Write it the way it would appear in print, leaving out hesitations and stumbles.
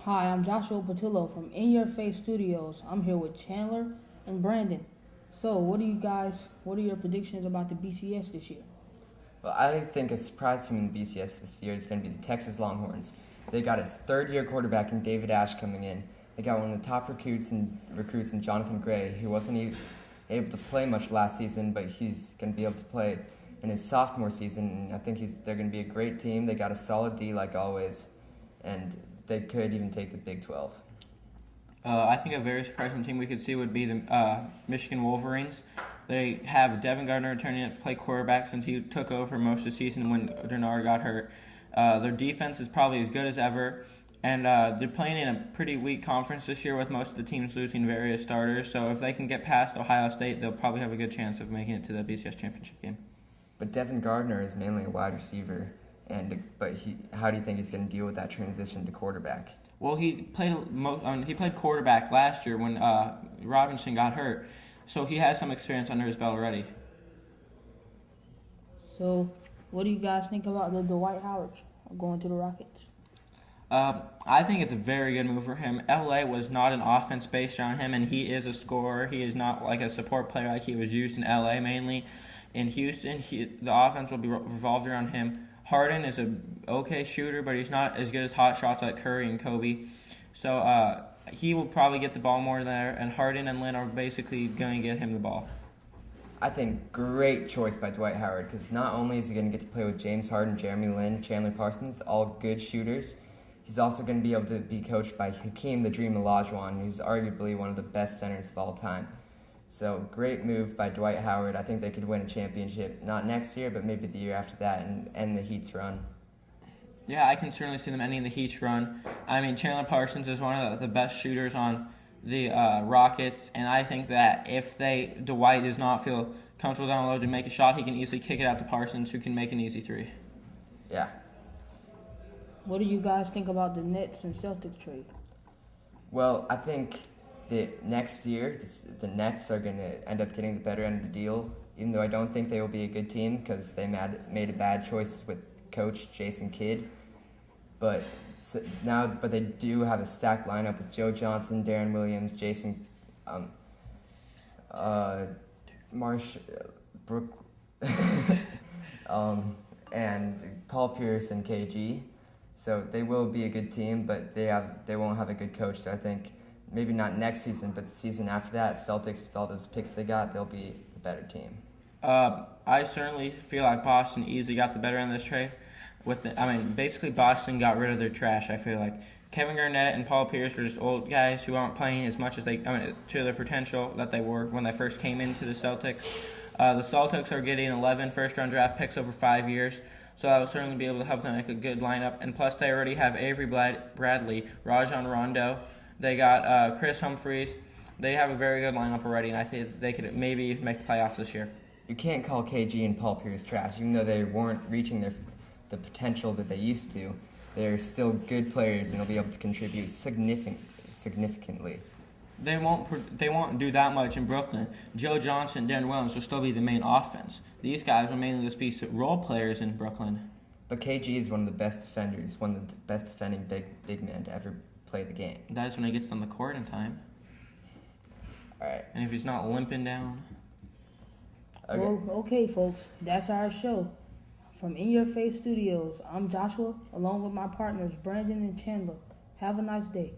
Hi, I'm Joshua Patillo from In Your Face Studios. I'm here with Chandler and Brandon. So, what are your predictions about the BCS this year? Well, I think a surprise team in the BCS this year is going to be the Texas Longhorns. They got his third-year quarterback in David Ash coming in. They got one of the top recruits in Jonathan Gray, who wasn't even able to play much last season, but he's going to be able to play in his sophomore season. I think they're going to be a great team. They got a solid D like always, and they could even take the Big 12. I think a very surprising team we could see would be the Michigan Wolverines. They have Devin Gardner returning to play quarterback since he took over most of the season when Denard got hurt. Their defense is probably as good as ever, and they're playing in a pretty weak conference this year with most of the teams losing various starters. So if they can get past Ohio State, they'll probably have a good chance of making it to the BCS championship game. But Devin Gardner is mainly a wide receiver, how do you think he's going to deal with that transition to quarterback? Well, he played quarterback last year when Robinson got hurt, so he has some experience under his belt already. So, what do you guys think about the Dwight Howard going to the Rockets? I think it's a very good move for him. LA was not an offense based on him, and he is a scorer. He is not like a support player like he was used in LA mainly. In Houston, the offense will be revolved around him. Harden is an okay shooter, but he's not as good as hot shots like Curry and Kobe. So he will probably get the ball more there, and Harden and Lynn are basically going to get him the ball. I think great choice by Dwight Howard, because not only is he going to get to play with James Harden, Jeremy Lin, Chandler Parsons, all good shooters, he's also going to be able to be coached by Hakeem the Dream Olajuwon, who's arguably one of the best centers of all time. So great move by Dwight Howard. I think they could win a championship, not next year, but maybe the year after that, and end the Heat's run. Yeah, I can certainly see them ending the Heat's run. I mean, Chandler Parsons is one of the best shooters on the Rockets, and I think that if Dwight does not feel comfortable down low to make a shot, he can easily kick it out to Parsons, who can make an easy three. Yeah. What do you guys think about the Nets and Celtics trade? Well, I think next year, the Nets are going to end up getting the better end of the deal, even though I don't think they will be a good team because they made a bad choice with coach Jason Kidd. But they do have a stacked lineup with Joe Johnson, Darren Williams, Jason Brook, and Paul Pierce and KG. So they will be a good team, but they won't have a good coach. So I think maybe not next season, but the season after that, Celtics, with all those picks they got, they'll be the better team. I certainly feel like Boston easily got the better end of this trade. Basically Boston got rid of their trash, I feel like. Kevin Garnett and Paul Pierce were just old guys who aren't playing as much as to their potential that they were when they first came into the Celtics. The Celtics are getting 11 first-round draft picks over 5 years, so that will certainly be able to help them make a good lineup. And plus, they already have Avery Bradley, Rajon Rondo. They got Chris Humphries. They have a very good lineup already, and I think they could maybe make the playoffs this year. You can't call KG and Paul Pierce trash, even though they weren't reaching the potential that they used to. They're still good players, and they'll be able to contribute significantly. They won't do that much in Brooklyn. Joe Johnson, Darren Williams will still be the main offense. These guys will mainly just be role players in Brooklyn. But KG is one of the best defenders, one of the best defending big men to ever play the game. That's when he gets on the court in time. All right. And if he's not limping down. Okay. Well, okay, folks, that's our show. From In Your Face Studios, I'm Joshua, along with my partners Brandon and Chandler. Have a nice day.